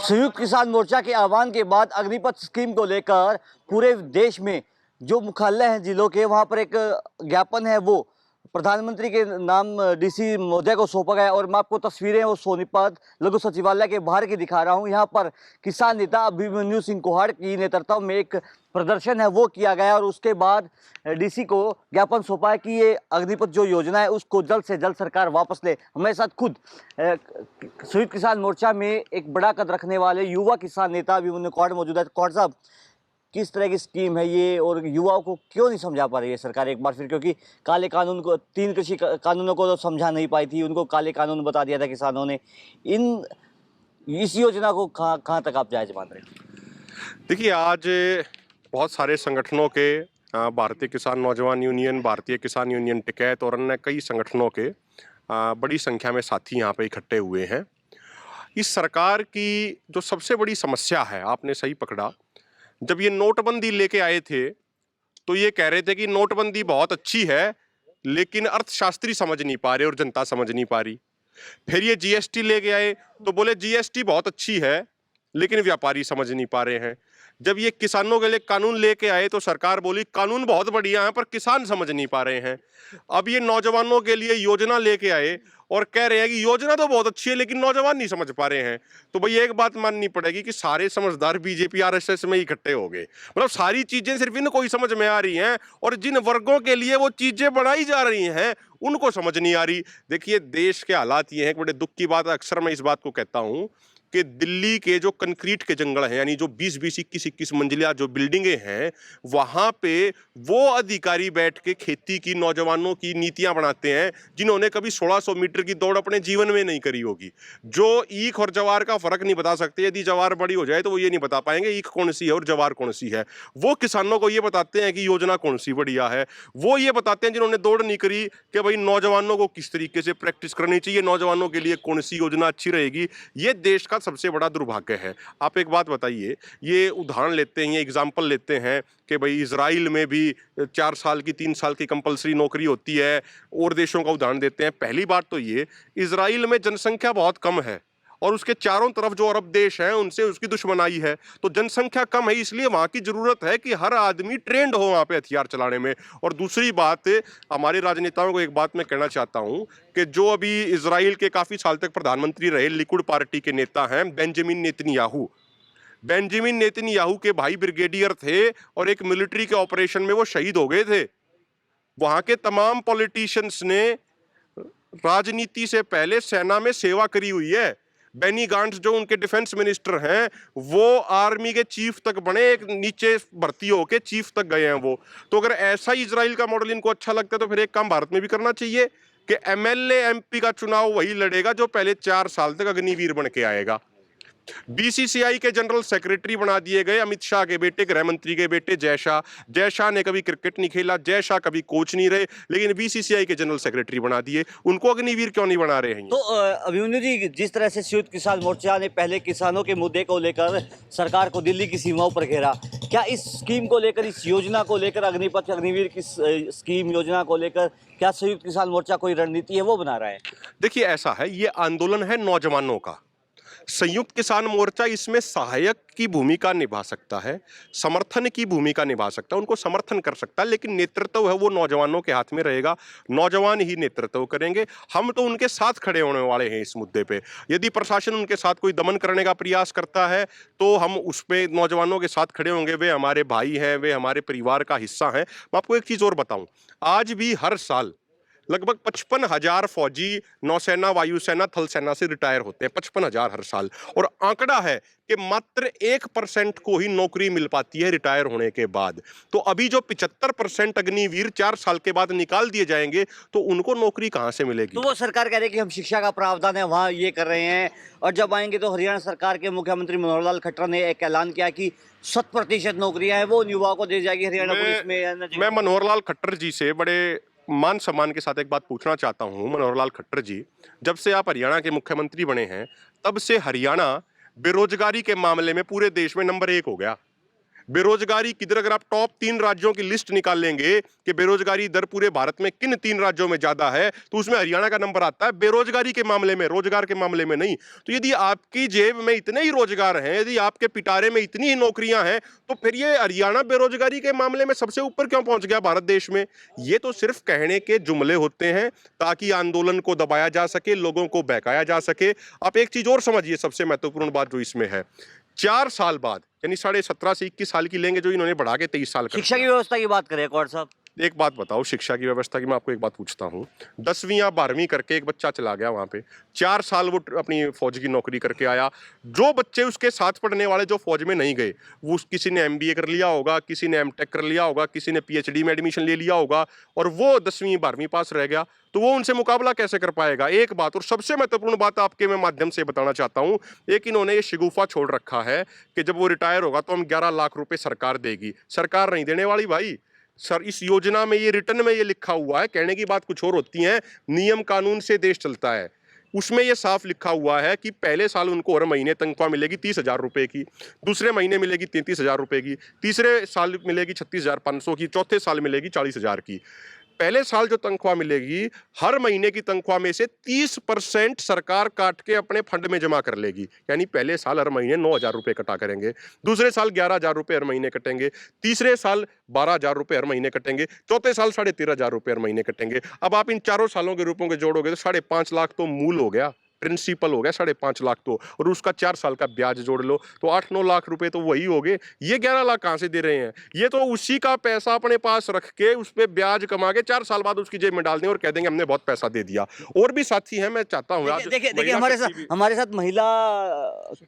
संयुक्त किसान मोर्चा के आह्वान के बाद अग्निपथ स्कीम को लेकर पूरे देश में जो मुख्यालय हैं जिलों के, वहां पर एक ज्ञापन है वो प्रधानमंत्री के नाम डीसी महोदय को सौंपा गया। और मैं आपको तस्वीरें वो सोनीपत लघु सचिवालय के बाहर की दिखा रहा हूं। यहाँ पर किसान नेता अभिमन्यु सिंह कुहाड़ की नेतृत्व में एक प्रदर्शन है वो किया गया और उसके बाद डीसी को ज्ञापन सौंपा है कि ये अग्निपथ जो योजना है उसको जल्द से जल्द सरकार वापस ले। हमारे साथ खुद संयुक्त किसान मोर्चा में एक बड़ा कद रखने वाले युवा किसान नेता अभिमन्यु कुहाड़ मौजूद है। कुहाड़ साहब, किस तरह की स्कीम है ये और युवाओं को क्यों नहीं समझा पा रही है सरकार एक बार फिर? क्योंकि काले कानून को, 3 कृषि कानूनों को तो समझा नहीं पाई थी, उनको काले कानून बता दिया था किसानों ने। इस योजना को कहाँ तक आप जायज मान रहे हैं? देखिए, आज बहुत सारे संगठनों के भारतीय किसान नौजवान यूनियन, भारतीय किसान यूनियन टिकैत और अन्य कई संगठनों के बड़ी संख्या में साथी यहाँ पे इकट्ठे हुए हैं। इस सरकार की जो सबसे बड़ी समस्या है, आपने सही पकड़ा, जब ये नोटबंदी लेके आए थे तो ये कह रहे थे कि नोटबंदी बहुत अच्छी है, लेकिन अर्थशास्त्री समझ नहीं पा रहे और जनता समझ नहीं पा रही। फिर ये जीएसटी लेके आए तो बोले जीएसटी बहुत अच्छी है, लेकिन व्यापारी समझ नहीं पा रहे हैं। जब ये किसानों के लिए कानून लेके आए तो सरकार बोली कानून बहुत बढ़िया है, पर किसान समझ नहीं पा रहे हैं। अब ये नौजवानों के लिए योजना लेके आए और कह रहे हैं कि योजना तो बहुत अच्छी है, लेकिन नौजवान नहीं समझ पा रहे हैं। तो भाई एक बात माननी पड़ेगी कि सारे समझदार बीजेपी आरएसएस में इकट्ठे हो गए। मतलब सारी चीजें सिर्फ इनको ही समझ में आ रही हैं और जिन वर्गों के लिए वो चीजें बनाई जा रही हैं उनको समझ नहीं आ रही। देखिए, देश के हालात ये हैं, बड़े दुख की बात है, अक्सर मैं इस बात को कहता हूं कि दिल्ली के जो कंक्रीट के जंगल हैं, यानी जो 20-20, 21-21 मंजिला जो बिल्डिंगें हैं, वहां पे वो अधिकारी बैठ के खेती की, नौजवानों की नीतियां बनाते हैं जिन्होंने कभी 1600 मीटर की दौड़ अपने जीवन में नहीं करी होगी, जो ईख और जवार का फर्क नहीं बता सकते। यदि जवार बड़ी हो जाए तो वो ये नहीं बता पाएंगे ईख कौन सी है और जवार कौन सी है। वो किसानों को ये बताते हैं कि योजना कौन सी बढ़िया है। वो ये बताते हैं जिन्होंने दौड़ नहीं करी कि भाई नौजवानों को किस तरीके से प्रैक्टिस करनी चाहिए, नौजवानों के लिए कौन सी योजना अच्छी रहेगी। ये देश का सबसे बड़ा दुर्भाग्य है। आप एक बात बताइए, ये उदाहरण लेते हैं, ये एग्जाम्पल लेते हैं कि भाई इजराइल में भी 4 साल की, 3 साल की कंपलसरी नौकरी होती है, और देशों का उदाहरण देते हैं। पहली बात तो ये, इजराइल में जनसंख्या बहुत कम है और उसके चारों तरफ जो अरब देश हैं उनसे उसकी दुश्मनाई है, तो जनसंख्या कम है, इसलिए वहां की जरूरत है कि हर आदमी ट्रेंड हो वहां पे हथियार चलाने में। और दूसरी बात, हमारे राजनेताओं को एक बात मैं कहना चाहता हूं कि जो अभी इजराइल के काफी साल तक प्रधानमंत्री रहे लिकुड पार्टी के नेता हैं बेंजामिन नेतन्याहू, बेंजामिन नेतन्याहू के भाई ब्रिगेडियर थे और एक मिलिट्री के ऑपरेशन में वो शहीद हो गए थे। वहां के तमाम पॉलिटिशियंस ने राजनीति से पहले सेना में सेवा करी हुई है। बेनी गांट्स जो उनके डिफेंस मिनिस्टर हैं, वो आर्मी के चीफ तक बने, एक नीचे भर्ती होके चीफ तक गए हैं वो। तो अगर ऐसा ही इजराइल का मॉडल इनको अच्छा लगता है तो फिर एक काम भारत में भी करना चाहिए कि एमएलए एमपी का चुनाव वही लड़ेगा जो पहले 4 साल तक अग्निवीर बन के आएगा। बीसीसीआई के जनरल सेक्रेटरी बना दिए गए अमित शाह के बेटे, गृह मंत्री के बेटे जय शाह। जय शाह ने कभी क्रिकेट नहीं खेला, जय शाह कभी कोच नहीं रहे, लेकिन बीसीसीआई के जनरल सेक्रेटरी बना दिए। उनको अग्निवीर क्यों नहीं बना रहे हैं? तो अभिमन्यु जी, जिस तरह से संयुक्त किसान मोर्चा ने पहले किसानों के मुद्दे को लेकर सरकार को दिल्ली की सीमाओं पर घेरा, क्या इस स्कीम को लेकर, इस योजना को लेकर, अग्निपथ अग्निवीर की स्कीम योजना को लेकर क्या संयुक्त किसान मोर्चा कोई रणनीति है वो बना रहा है? देखिए, ऐसा है, ये आंदोलन है नौजवानों का। संयुक्त किसान मोर्चा इसमें सहायक की भूमिका निभा सकता है, समर्थन की भूमिका निभा सकता है, उनको समर्थन कर सकता है, लेकिन नेतृत्व है वो नौजवानों के हाथ में रहेगा। नौजवान ही नेतृत्व करेंगे। हम तो उनके साथ खड़े होने वाले हैं इस मुद्दे पे। यदि प्रशासन उनके साथ कोई दमन करने का प्रयास करता है तो हम उस पे नौजवानों के साथ खड़े होंगे। वे हमारे भाई हैं, वे हमारे परिवार का हिस्सा हैं। मैं आपको एक चीज और बताऊं, आज भी हर साल लगभग 55,000 फौजी नौसेना, वायुसेना, थल सेना से रिटायर होते हैं। 55,000 हर साल। और आंकड़ा है कि मात्र 1% को ही नौकरी मिल पाती है रिटायर होने के बाद। तो अभी जो 75% अग्निवीर 4 साल के बाद निकाल दिए जाएंगे तो उनको नौकरी कहां से मिलेगी? तो वो सरकार कह रही है कि हम शिक्षा का प्रावधान है वहाँ ये कर रहे हैं, और जब आएंगे तो हरियाणा सरकार के मुख्यमंत्री मनोहर लाल खट्टर ने एक ऐलान किया कि 100% नौकरियां हैं वो उन युवाओं को दी जाएगी हरियाणा पुलिस में। मैं मनोहर लाल खट्टर जी से बड़े मान सम्मान के साथ एक बात पूछना चाहता हूं। मनोहर लाल खट्टर जी, जब से आप हरियाणा के मुख्यमंत्री बने हैं तब से हरियाणा बेरोजगारी के मामले में पूरे देश में नंबर 1 हो गया। बेरोजगारी किधर, अगर आप टॉप 3 राज्यों की लिस्ट निकाल लेंगे कि बेरोजगारी दर पूरे भारत में किन 3 राज्यों में ज्यादा है, तो उसमें हरियाणा का नंबर आता है बेरोजगारी के मामले में, रोजगार के मामले में नहीं। तो यदि आपकी जेब में इतने ही रोजगार हैं, यदि आपके पिटारे में इतनी ही नौकरियां हैं, तो फिर ये हरियाणा बेरोजगारी के मामले में सबसे ऊपर क्यों पहुंच गया भारत देश में? ये तो सिर्फ कहने के जुमले होते हैं ताकि आंदोलन को दबाया जा सके, लोगों को बहकाया जा सके। आप एक चीज और समझिए, सबसे महत्वपूर्ण बात जो इसमें है, 4 साल बाद यानी 17.5 से 21 साल की लेंगे, जो इन्होंने बढ़ा के 23 साल कर शिक्षा की दिया। व्यवस्था की बात करें कौर साहब। एक बात बताओ, शिक्षा की व्यवस्था की मैं आपको एक बात पूछता हूँ। 10वीं या 12वीं करके एक बच्चा चला गया वहां पे, 4 साल वो अपनी फौज की नौकरी करके आया। जो बच्चे उसके साथ पढ़ने वाले जो फौज में नहीं गए, वो किसी ने MBA कर लिया होगा, किसी ने M.Tech कर लिया होगा, किसी ने PhD में एडमिशन ले लिया होगा, और वो 10वीं 12वीं पास रह गया, तो वो उनसे मुकाबला कैसे कर पाएगा? एक बात और सबसे महत्वपूर्ण बात आपके मैं माध्यम से बताना चाहता हूं, एक इन्होंने ये शिगुफा छोड़ रखा है कि जब वो रिटायर होगा तो हम 11 लाख रुपए सरकार देगी। सरकार नहीं देने वाली भाई। सर, इस योजना में ये रिटर्न में ये लिखा हुआ है, कहने की बात कुछ और होती है, नियम कानून से देश चलता है। उसमें ये साफ लिखा हुआ है कि पहले साल उनको हर महीने तनख्वाह मिलेगी 30,000 रुपए की, दूसरे महीने मिलेगी 33,000 रुपए की, तीसरे साल मिलेगी 36,500 की, चौथे साल मिलेगी 40,000 की। पहले साल जो तनख्वाह मिलेगी, हर महीने की तनख्वाह में से 30% सरकार काट के अपने फंड में जमा कर लेगी। यानी पहले साल हर महीने 9,000 रुपए कटा करेंगे, दूसरे साल 11,000 रुपए हर महीने कटेंगे, तीसरे साल 12,000 रुपए हर महीने कटेंगे, चौथे साल 13,500 रुपए हर महीने कटेंगे। अब आप इन चारों सालों के रूपों के जोड़ोगे तो 5.5 लाख तो मूल हो गया, प्रिंसिपल हो गया 5.5 लाख तो, और उसका 4 साल का ब्याज जोड़ लो तो 8-9 लाख रुपए तो वही हो गए। ये 11 लाख कहां से दे रहे हैं? ये तो उसी का पैसा अपने पास रख के उस पे ब्याज कमा के 4 साल बाद उसकी जेब में डाल दें और कह देंगे हमने बहुत पैसा दे दिया। और भी साथी हैं, मैं चाहता हूँ देखिए हमारे साथ महिला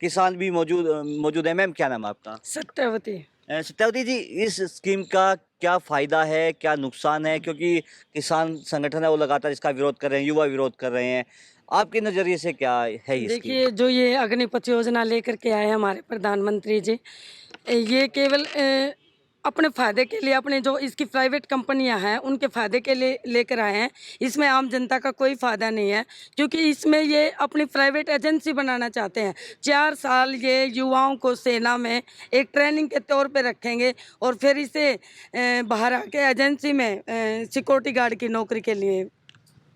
किसान भी मौजूद है। मैम, क्या नाम है आपका? सत्यवती। सत्यावती जी, इस स्कीम का क्या फायदा है, क्या नुकसान है? क्योंकि किसान संगठन है वो लगातार इसका विरोध कर रहे हैं, युवा विरोध कर रहे हैं। आपके नजरिए से क्या है ये स्कीम? देखिए, जो ये अग्निपथ योजना लेकर के आए हैं हमारे प्रधानमंत्री जी, ये केवल अपने फ़ायदे के लिए, अपने जो इसकी प्राइवेट कंपनियां हैं उनके फ़ायदे के लिए लेकर आए हैं। इसमें आम जनता का कोई फ़ायदा नहीं है, क्योंकि इसमें ये अपनी प्राइवेट एजेंसी बनाना चाहते हैं। 4 साल ये युवाओं को सेना में एक ट्रेनिंग के तौर पे रखेंगे और फिर इसे बाहर आके एजेंसी में सिक्योरिटी गार्ड की नौकरी के लिए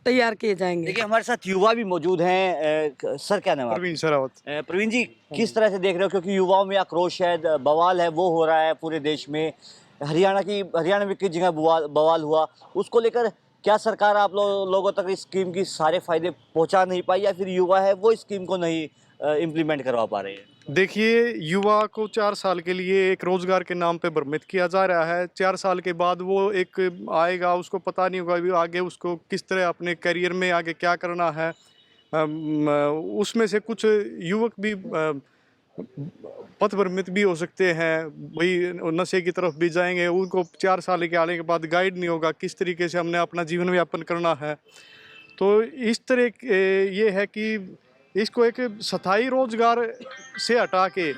तैयार किए जाएंगे। देखिए, हमारे साथ युवा भी मौजूद हैं। सर, क्या नाम है? प्रवीण शरावत। प्रवीण जी, किस तरह से देख रहे हो? क्योंकि युवाओं में आक्रोश है, बवाल है, वो हो रहा है पूरे देश में। हरियाणा में किस जगह बवाल हुआ, उसको लेकर क्या सरकार आप लोगों तक इस स्कीम की सारे फायदे पहुंचा नहीं पाई, या फिर युवा है वो स्कीम को नहीं इम्प्लीमेंट करवा पा रहे हैं? देखिए, युवा को 4 साल के लिए एक रोजगार के नाम पे भ्रमित किया जा रहा है। 4 साल के बाद वो एक आएगा, उसको पता नहीं होगा भी आगे उसको किस तरह अपने करियर में आगे क्या करना है। उसमें से कुछ युवक भी पथ भ्रमित भी हो सकते हैं, वही नशे की तरफ भी जाएंगे। उनको 4 साल के आने के बाद गाइड नहीं होगा किस तरीके से हमने अपना जीवन यापन करना है। तो इस तरह ये है कि इसको एक स्थायी रोजगार से हटा के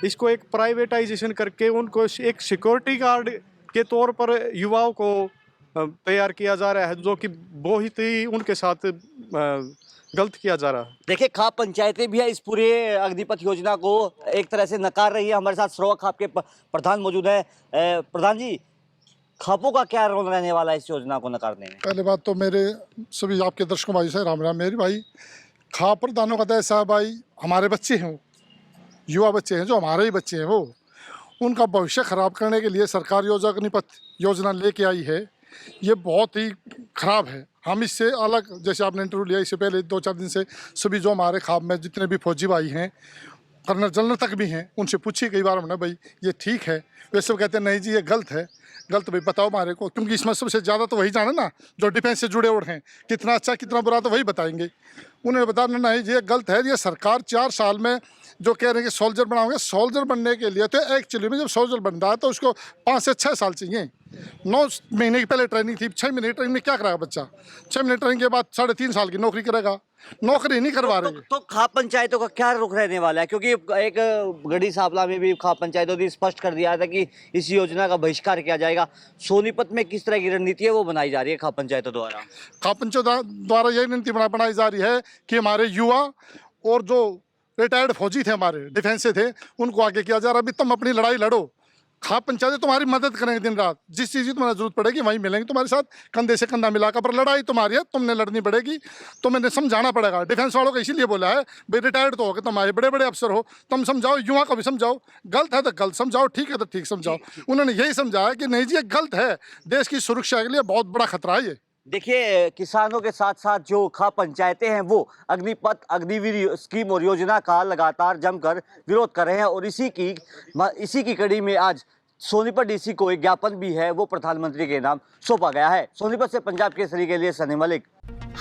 इसको एक प्राइवेटाइजेशन करके उनको एक सिक्योरिटी गार्ड के तौर पर युवाओं को तैयार किया जा रहा है, जो कि बहुत ही उनके साथ गलत किया जा रहा है। देखिए, खाप पंचायतें भी है इस पूरे अग्निपथ योजना को एक तरह से नकार रही है। हमारे साथ सरोवा खाप के प्रधान मौजूद है। प्रधान जी, खापों का क्या रोल रहने वाला है इस योजना को नकारने में? पहले बात तो मेरे सभी आपके दर्शकों भाई से राम राम। मेरे भाई, खाप प्रधानों का तो ऐसा भाई, हमारे बच्चे हैं, युवा बच्चे हैं, जो हमारे ही बच्चे हैं, वो उनका भविष्य खराब करने के लिए सरकार अग्निपथ योजना लेके आई है। ये बहुत ही खराब है। हम इससे अलग, जैसे आपने इंटरव्यू लिया इससे पहले 2-4 दिन से, सभी जो हमारे खाप में जितने भी फौजी भाई हैं, कर्नल जनरल तक भी हैं, उनसे पूछिए कई बार हमने, भाई ये ठीक है? वे सब कहते हैं नहीं जी ये गलत है। गलत भाई बताओ हमारे को, क्योंकि इसमें सबसे ज़्यादा तो वही जाने ना जो डिफेंस से जुड़े हुए हैं, कितना अच्छा कितना बुरा तो वही बताएंगे। उन्हें बताना नहीं ये गलत है। ये सरकार 4 साल में जो कह रहे हैं कि सोल्जर बनाओगे, सोल्जर बनने के लिए तो एक्चुअली में जब सोल्जर बन रहा है तो उसको 5 से 6 साल चाहिए। 9 महीने की पहले ट्रेनिंग थी, 6 महीने ट्रेनिंग में क्या कराएगा बच्चा? 6 महीने ट्रेनिंग के बाद 3.5 साल की नौकरी करेगा। नौकरी नहीं करवा रहे हैं। तो खाप पंचायतों का क्या रुख रहने वाला है? क्योंकि एक गढ़ी सांपला में भी खाप पंचायतों ने स्पष्ट कर दिया था कि इस योजना का बहिष्कार किया जाएगा। सोनीपत में किस तरह की रणनीति है वो बनाई जा रही है खाप पंचायतों द्वारा? खाप पंचायत द्वारा यही रणनीति बनाई जा रही है कि हमारे युवा और जो रिटायर्ड फौजी थे, हमारे डिफेंस से थे, उनको आगे किया जा रहा है। अभी तुम अपनी लड़ाई लड़ो, खाप पंचायतें तुम्हारी मदद करेंगे दिन रात, जिस चीज़ की तुम्हारी जरूरत पड़ेगी वहीं मिलेंगे तुम्हारे साथ, कंधे से कंधा मिलाकर। पर लड़ाई तुम्हारी है, तुमने लड़नी पड़ेगी, तुम्हें समझाना पड़ेगा। डिफेंस वालों को इसीलिए बोला है भाई रिटायर्ड तो हो गए, तुम्हारे बड़े बड़े अफसर हो, तुम समझाओ, युवा को भी समझाओ, गलत है तो गलत समझाओ, ठीक है तो ठीक समझाओ। उन्होंने यही समझाया कि नहीं जी ये गलत है, देश की सुरक्षा के लिए बहुत बड़ा खतरा है ये। देखिए, किसानों के साथ साथ जो खाप पंचायतें हैं वो अग्निपथ, अग्निवीर स्कीम और योजना का लगातार जमकर विरोध कर रहे हैं और इसी की कड़ी में आज सोनीपत डीसी को एक ज्ञापन भी है वो प्रधानमंत्री के नाम सौंपा गया है। सोनीपत से पंजाब केसरी के लिए सनी मलिक।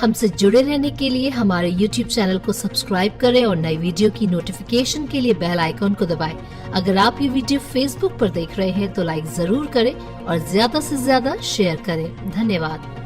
हमसे जुड़े रहने के लिए हमारे YouTube चैनल को सब्सक्राइब करें और नई वीडियो की नोटिफिकेशन के लिए बेल आइकॉन को दबाएं। अगर आप ये वीडियो Facebook पर देख रहे हैं तो लाइक जरूर करें और ज्यादा से ज्यादा शेयर करें। धन्यवाद।